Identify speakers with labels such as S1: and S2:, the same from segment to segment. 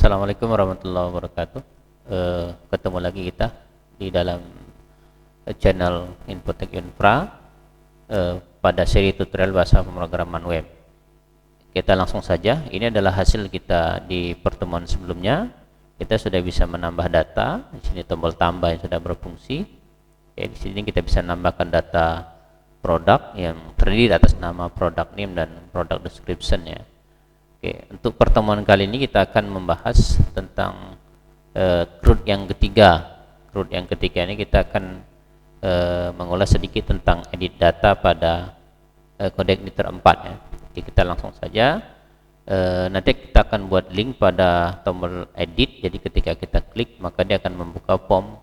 S1: Assalamualaikum warahmatullahi wabarakatuh. Ketemu lagi kita di dalam channel Infotech Infra pada seri tutorial bahasa pemrograman web. Kita langsung saja. Ini adalah hasil kita di pertemuan sebelumnya. Kita sudah bisa menambah data. Di sini tombol tambah yang sudah berfungsi. Di sini kita bisa menambahkan data produk yang terdiri atas nama product name dan product description ya. Oke, untuk pertemuan kali ini kita akan membahas tentang CRUD yang ketiga. CRUD yang ketiga ini kita akan mengulas sedikit tentang edit data pada codec Knitr 4 ya. Oke, kita langsung saja. Nanti kita akan buat link pada tombol edit. Jadi ketika kita klik maka dia akan membuka form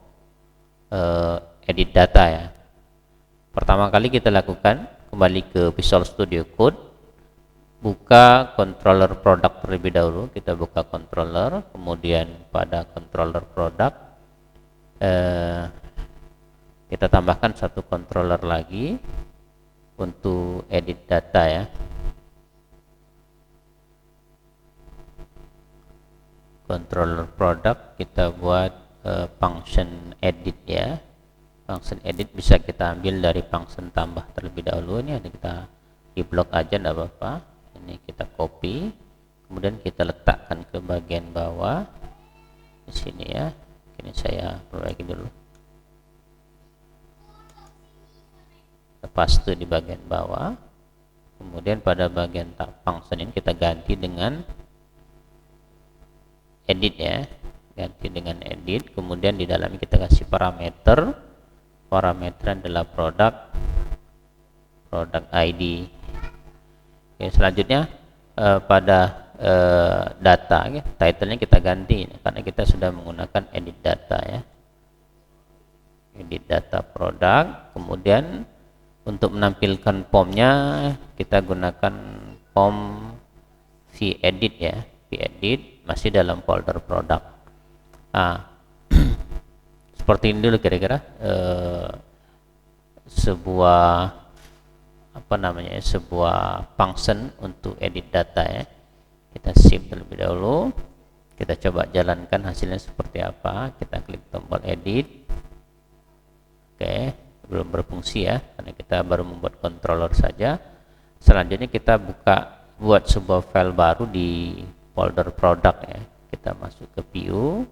S1: edit data ya. Pertama kali kita lakukan kembali ke Visual Studio Code. Buka controller produk terlebih dahulu. Kita buka controller, kemudian pada controller produk kita tambahkan satu controller lagi untuk edit data ya. Controller produk kita buat function edit ya. Function edit bisa kita ambil dari function tambah terlebih dahulu. Ini ada kita di blok aja, tidak apa-apa. Ini kita copy, kemudian kita letakkan ke bagian bawah di sini ya. Ini saya perbaiki dulu. Paste di bagian bawah, kemudian pada bagian function ini kita ganti dengan edit ya, ganti dengan edit. Kemudian di dalamnya kita kasih parameter adalah product ID. Oke, selanjutnya pada data ya, title-nya kita ganti karena kita sudah menggunakan edit data ya. Edit data produk. Kemudian untuk menampilkan formnya kita gunakan form vEdit ya. vEdit masih dalam folder produk. Seperti ini dulu kira-kira sebuah sebuah function untuk edit data ya. Kita save terlebih dahulu. Kita coba jalankan hasilnya seperti apa. Kita klik tombol edit. Oke, belum berfungsi ya karena kita baru membuat controller saja. Selanjutnya kita buat sebuah file baru di folder produk ya. Kita masuk ke view,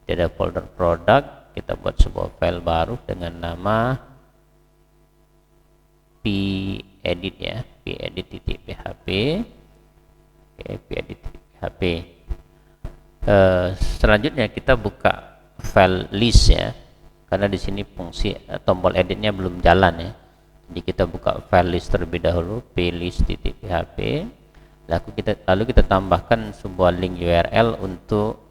S1: ada folder produk, kita buat sebuah file baru dengan nama pedit ya, pedit.php. Oke, pedit.php. Selanjutnya kita buka file list ya, karena di sini fungsi tombol editnya belum jalan ya. Jadi kita buka file list terlebih dahulu, plist.php. Lalu kita tambahkan sebuah link URL untuk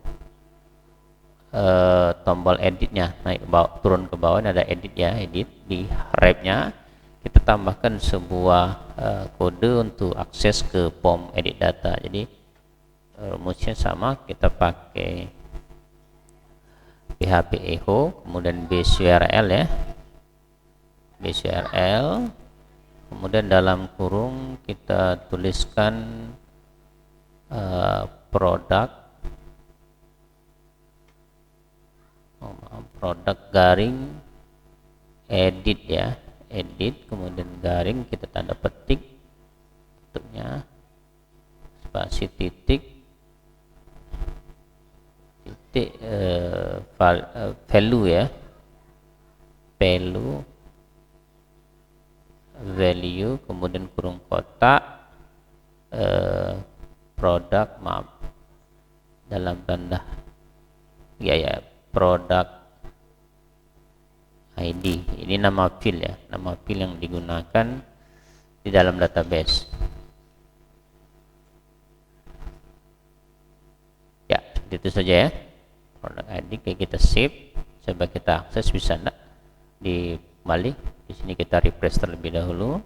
S1: tombol editnya. Naik ke bawah, turun ke bawah ini ada edit ya, edit di wrap-nya. Kita tambahkan sebuah kode untuk akses ke form edit data. Jadi rumusnya sama, kita pakai php echo, kemudian base URL ya, base URL, kemudian dalam kurung kita tuliskan produk garing edit ya, edit, kemudian garing kita tanda petik, tutupnya spasi titik value ya, value, kemudian kurung kotak produk, maaf, dalam tanda ya produk ID. Ini nama file ya, nama file yang digunakan di dalam database. Ya, itu saja ya. Produk ID kayak kita save, coba kita akses, bisa enggak di kembali. Di sini kita refresh terlebih dahulu.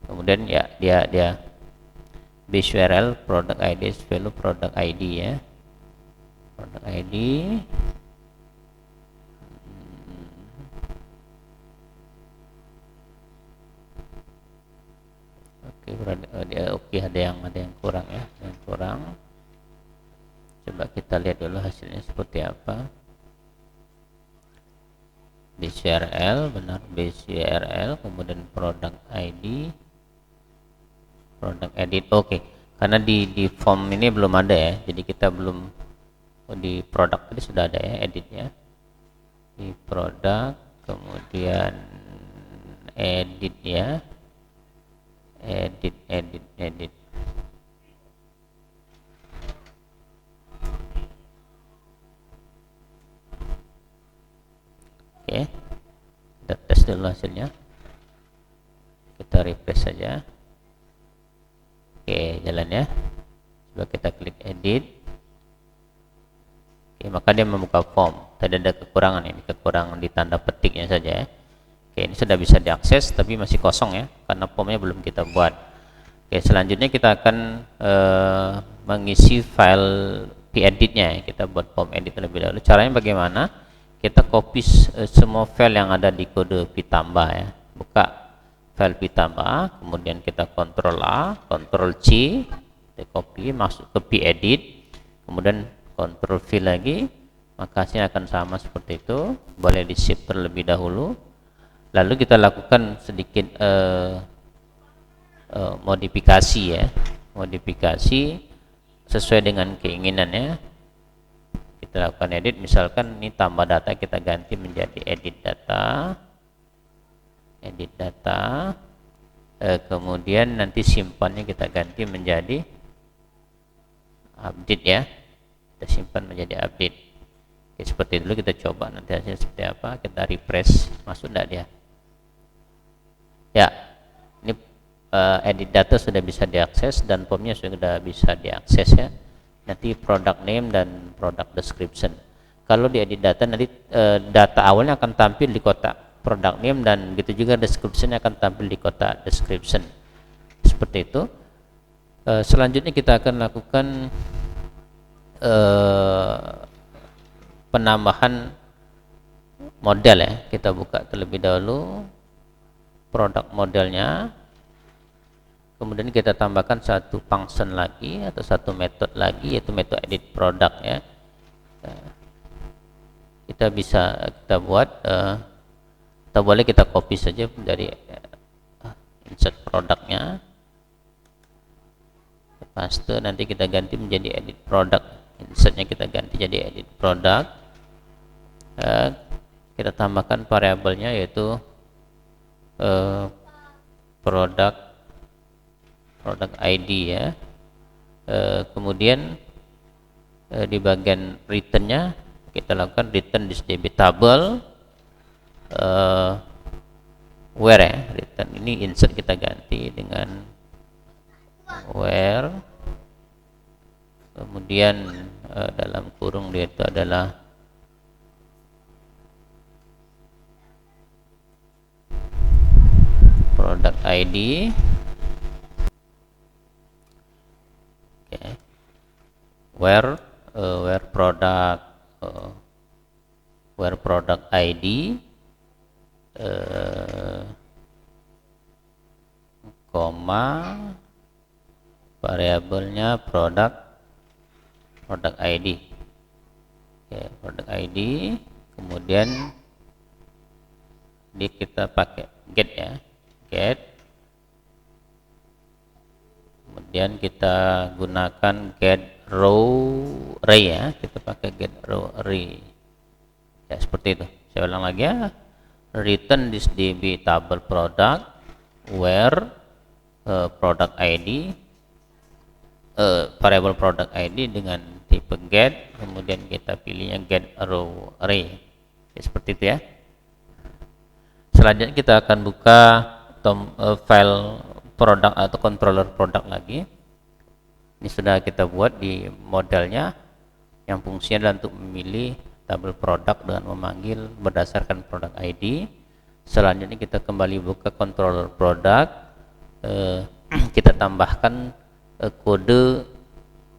S1: Kemudian ya dia base URL product ID value product ID ya. Product ID. Oke, ada yang kurang ya, yang kurang. Coba kita lihat dulu hasilnya seperti apa. BCRL, benar, BCRL, kemudian product ID, product edit. Oke, karena di form ini belum ada ya, jadi kita belum, di product tadi sudah ada ya editnya. Di product, kemudian edit ya, edit. Oke, kita tes dulu hasilnya. Kita refresh saja. Oke, jalan ya. Coba kita klik edit. Oke, maka dia membuka form. Tadi ada kekurangan ini, kekurangan di tanda petiknya saja ya. Oke, ini sudah bisa diakses tapi masih kosong ya, karena formnya belum kita buat. Oke, selanjutnya kita akan mengisi file peditnya ya. Kita buat form edit terlebih dahulu. Caranya bagaimana? Kita copy semua file yang ada di kode pitambah ya. Buka file pitambah, kemudian kita Ctrl A, Ctrl C, kita copy masuk ke pedit, kemudian Ctrl V lagi, maka hasilnya akan sama seperti itu. Boleh di save terlebih dahulu. Lalu kita lakukan sedikit modifikasi ya, modifikasi sesuai dengan keinginannya. Kita lakukan edit, misalkan ini tambah data, kita ganti menjadi edit data, kemudian nanti simpannya kita ganti menjadi update ya, kita simpan menjadi update. Oke, seperti dulu, kita coba nanti hasilnya seperti apa. Kita refresh, masuk enggak dia ya. Ini edit data sudah bisa diakses dan formnya sudah bisa diakses ya. Nanti product name dan product description. Kalau di edit data nanti data awalnya akan tampil di kotak product name dan begitu juga description akan tampil di kotak description. Seperti itu. Selanjutnya kita akan lakukan penambahan model ya. Kita buka terlebih dahulu produk modelnya. Kemudian kita tambahkan satu function lagi atau satu metode lagi, yaitu metode edit product ya. Kita bisa buat atau boleh kita copy saja dari insert produknya, paste, nanti kita ganti menjadi edit product. Insertnya kita ganti jadi edit product. Kita tambahkan variabelnya yaitu product ID ya. Kemudian di bagian returnnya kita lakukan return this DB table where ya, return ini insert kita ganti dengan where, kemudian dalam kurung dia itu adalah product ID. Okay. Where product ID koma variabelnya product ID. Okay, product ID, kemudian kita pakai get ya, get. Kemudian kita gunakan get row array ya, kita pakai get row array ya, seperti itu. Saya ulang lagi ya, return this db table product where product ID variable product ID dengan tipe get, kemudian kita pilihnya get row array ya, seperti itu ya. Selanjutnya kita akan buka file produk atau controller produk lagi. Ini sudah kita buat di modelnya, yang fungsinya adalah untuk memilih tabel produk dengan memanggil berdasarkan produk ID. Selanjutnya kita kembali buka controller produk, kita tambahkan kode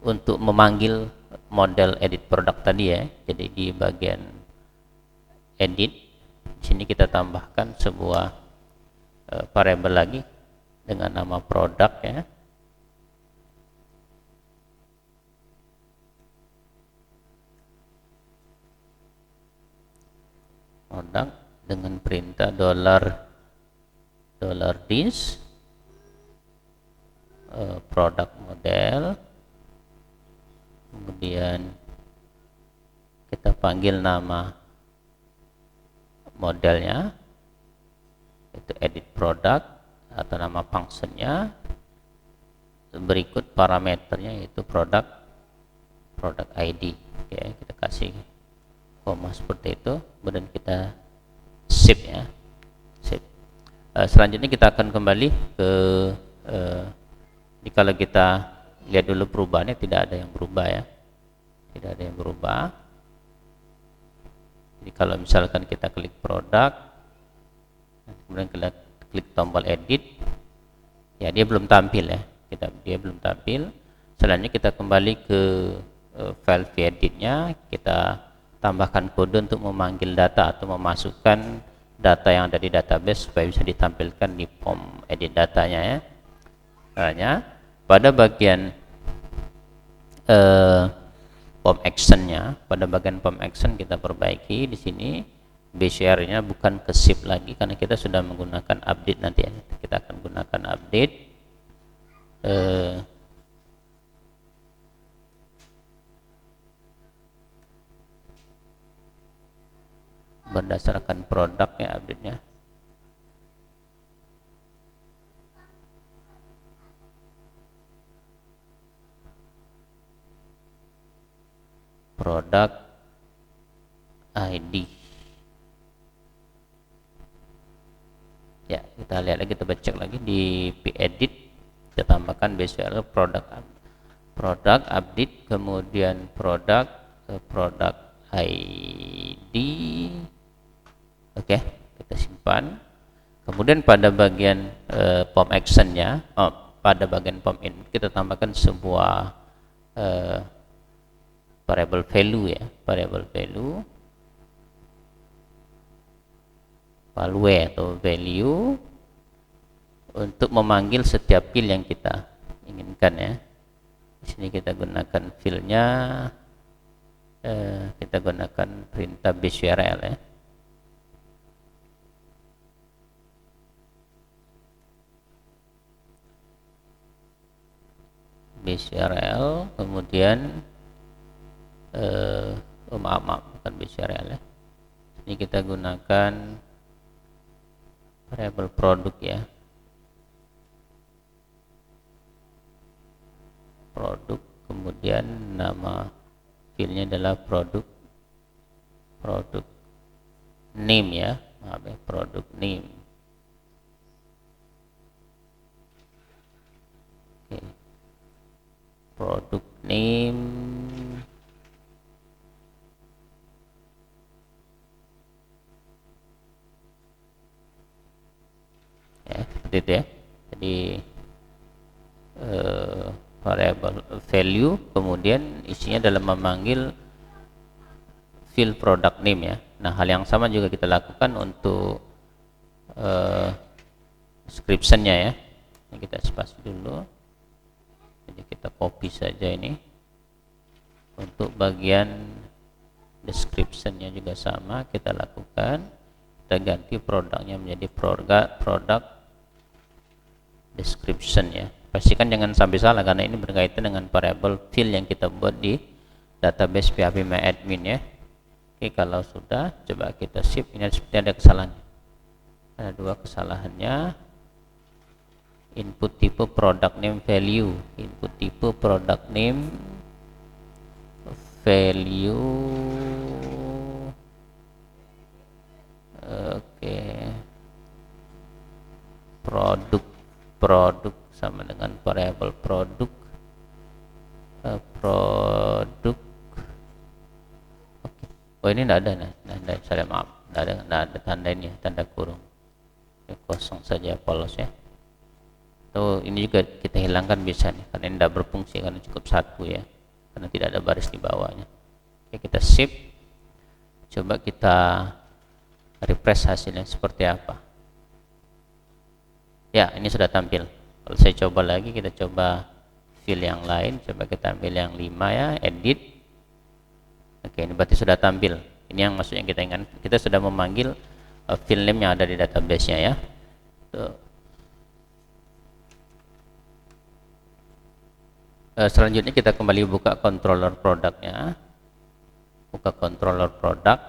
S1: untuk memanggil model edit produk tadi ya. Jadi di bagian edit sini kita tambahkan sebuah variabel lagi dengan nama produk ya. produk dengan perintah $this produk model, kemudian kita panggil nama modelnya itu edit product atau nama functionnya, berikut parameternya yaitu product ID. Oke, kita kasih koma seperti itu, kemudian kita save ya, save. Selanjutnya kita akan kembali ke kalau kita lihat dulu perubahannya, tidak ada yang berubah ya, tidak ada yang berubah. Jadi kalau misalkan kita klik produk, kemudian kita klik tombol edit, ya dia belum tampil ya, dia belum tampil. Selanjutnya kita kembali ke file editnya, kita tambahkan kode untuk memanggil data atau memasukkan data yang ada di database supaya bisa ditampilkan di form edit datanya ya. Caranya pada bagian form actionnya, pada bagian form action kita perbaiki di sini BCR-nya bukan ke shift lagi karena kita sudah menggunakan update nanti ya. Kita akan gunakan update berdasarkan produk ya, update-nya. Product ID. Ya, kita lihat lagi, kita cek lagi di pedit, kita tambahkan BCR product update, kemudian product ID. Oke, kita simpan. Kemudian pada bagian form actionnya, pada bagian form in kita tambahkan sebuah variable value ya, variable value atau value untuk memanggil setiap field yang kita inginkan ya. Di sini kita gunakan fieldnya, kita gunakan perintah BCRL ya. BCRL, kemudian maaf bukan BCRL ya. Ini kita gunakan variable produk ya, produk, kemudian nama fieldnya adalah produk name ya, maaf ya, produk name. Oke. Produk name ya, seperti itu ya. Jadi variable value, kemudian isinya dalam memanggil field product name ya. Nah, hal yang sama juga kita lakukan untuk description-nya ya. Ini kita spasi dulu. Jadi kita copy saja ini. Untuk bagian description-nya juga sama kita lakukan. Kita ganti produknya menjadi product description ya. Pastikan jangan sampai salah karena ini berkaitan dengan variable field yang kita buat di database PHP MyAdmin ya. Oke, kalau sudah coba kita shift. Ini seperti ada kesalahan. Ada dua kesalahannya. Input tipe product name value, input tipe product name value. Oke. Produk sama dengan variable produk. Oke. Oh, ini tidak ada, saya maaf, tidak ada tanda ini, tanda kurung. Kosong saja, polos ya. Atau ini juga kita hilangkan bisa nih, karena ini tidak berfungsi karena cukup satu ya, karena tidak ada baris di bawahnya. Oke, kita save. Coba kita refresh hasilnya seperti apa. Ya, ini sudah tampil. Kalau saya coba lagi, kita coba field yang lain. Coba kita ambil yang 5 ya, edit. Oke, ini berarti sudah tampil. Ini yang maksudnya kita ingat, kita sudah memanggil file name yang ada di database-nya ya. Tuh. Selanjutnya kita kembali buka controller produknya, buka controller produk.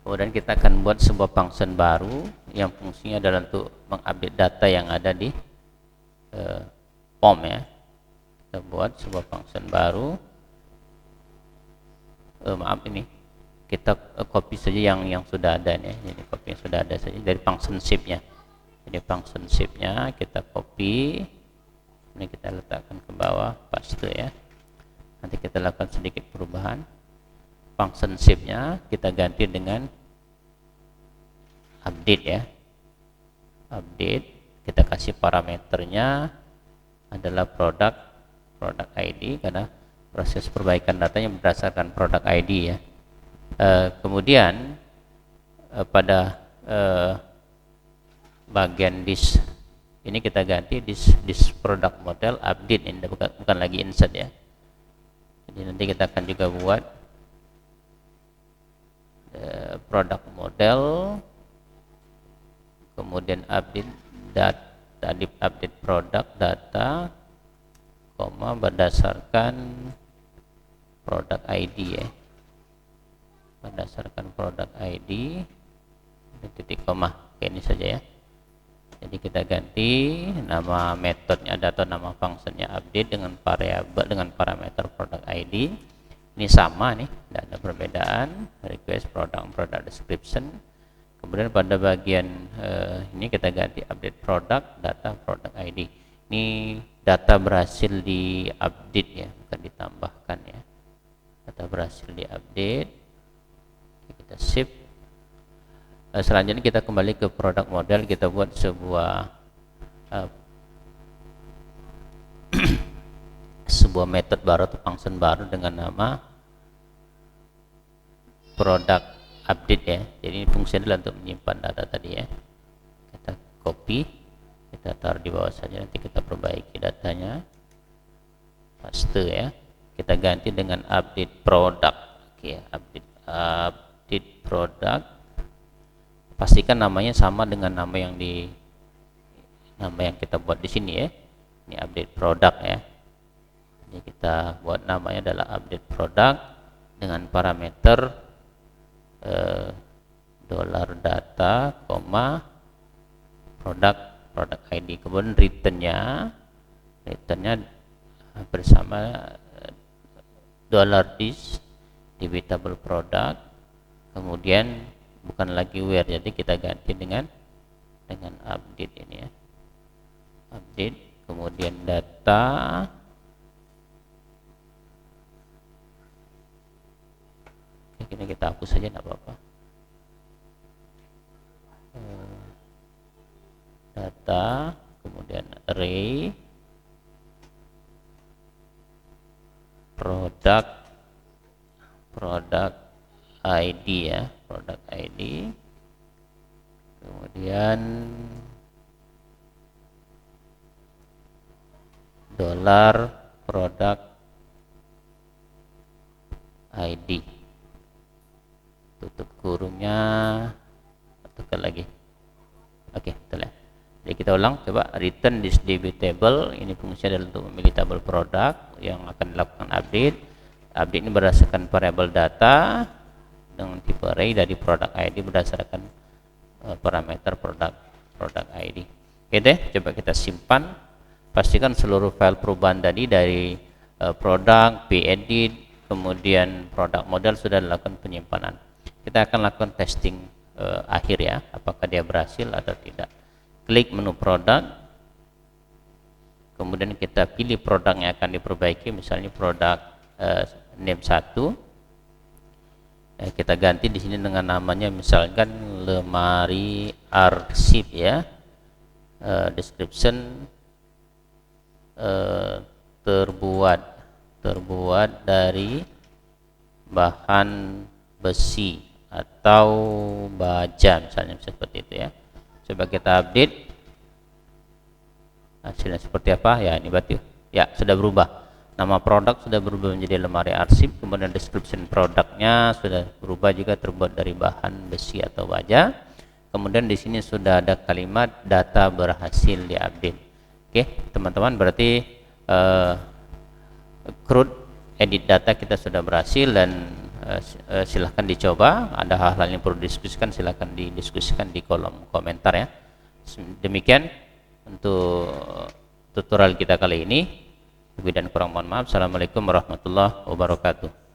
S1: Kemudian kita akan buat sebuah function baru yang fungsinya adalah untuk mengupdate data yang ada di POM ya. Kita buat sebuah function baru. Maaf, ini kita copy saja yang sudah ada nih. Jadi copy yang sudah ada saja dari function shape-nya. Jadi function shape-nya kita copy. Ini kita letakkan ke bawah, paste ya. Nanti kita lakukan sedikit perubahan. Function shape-nya kita ganti dengan update ya. Update, kita kasih parameternya adalah product ID, karena proses perbaikan datanya berdasarkan product ID ya. Kemudian pada bagian this ini kita ganti this product model update, ini bukan lagi insert ya. Jadi nanti kita akan juga buat product model, kemudian update update product data, koma berdasarkan product ID ya. Berdasarkan product ID, titik koma, kayak ini saja ya. Jadi kita ganti nama metodenya atau nama fungsinya update dengan variabel dengan parameter product ID. Ini sama nih, tidak ada perbedaan. Request product description. Kemudian pada bagian ini kita ganti update product data product ID. Ini data berhasil diupdate ya, bukan ditambahkan ya. Data berhasil diupdate. Kita save. Selanjutnya kita kembali ke product model, kita buat sebuah sebuah method baru atau function baru dengan nama product update ya. Jadi fungsinya adalah untuk menyimpan data tadi ya. Kita copy, kita taruh di bawah saja, nanti kita perbaiki datanya, paste ya. Kita ganti dengan update product. Oke, update product. Pastikan namanya sama dengan nama yang kita buat di sini ya. Ini update product ya. Jadi kita buat namanya adalah update product dengan parameter $data, product ID. Kemudian returnnya bersama $this debitable product. Kemudian bukan lagi where, jadi kita ganti dengan update ini ya. Update, kemudian data, ini kita hapus saja, tidak apa-apa. Data, kemudian array, product ID ya, product ID, kemudian $product ID, tutup kurungnya, tekan lagi. Oke, betul ya. Jadi kita ulang, coba return this debitable. Ini fungsinya adalah untuk memilih tabel produk yang akan dilakukan update. Update ini berdasarkan variabel data dengan tipe array dari product ID berdasarkan parameter product ID. Oke deh, coba kita simpan. Pastikan seluruh file perubahan tadi dari produk, pedit, kemudian product model sudah dilakukan penyimpanan. Kita akan lakukan testing akhir ya, apakah dia berhasil atau tidak. Klik menu produk, kemudian kita pilih produk yang akan diperbaiki, misalnya produk name 1. Kita ganti di sini dengan namanya, misalkan lemari arsip ya. Description terbuat dari bahan besi atau baja, misalnya seperti itu ya. Coba kita update, hasilnya seperti apa ya. Ini berarti ya sudah berubah. Nama produk sudah berubah menjadi lemari arsip, kemudian description produknya sudah berubah juga terbuat dari bahan besi atau baja. Kemudian di sini sudah ada kalimat data berhasil diupdate. Oke, teman-teman, berarti CRUD edit data kita sudah berhasil dan silahkan dicoba. Ada hal-hal yang perlu didiskusikan, silahkan didiskusikan di kolom komentar ya. Demikian untuk tutorial kita kali ini. Lebih dan kurang mohon maaf. Assalamualaikum warahmatullahi wabarakatuh.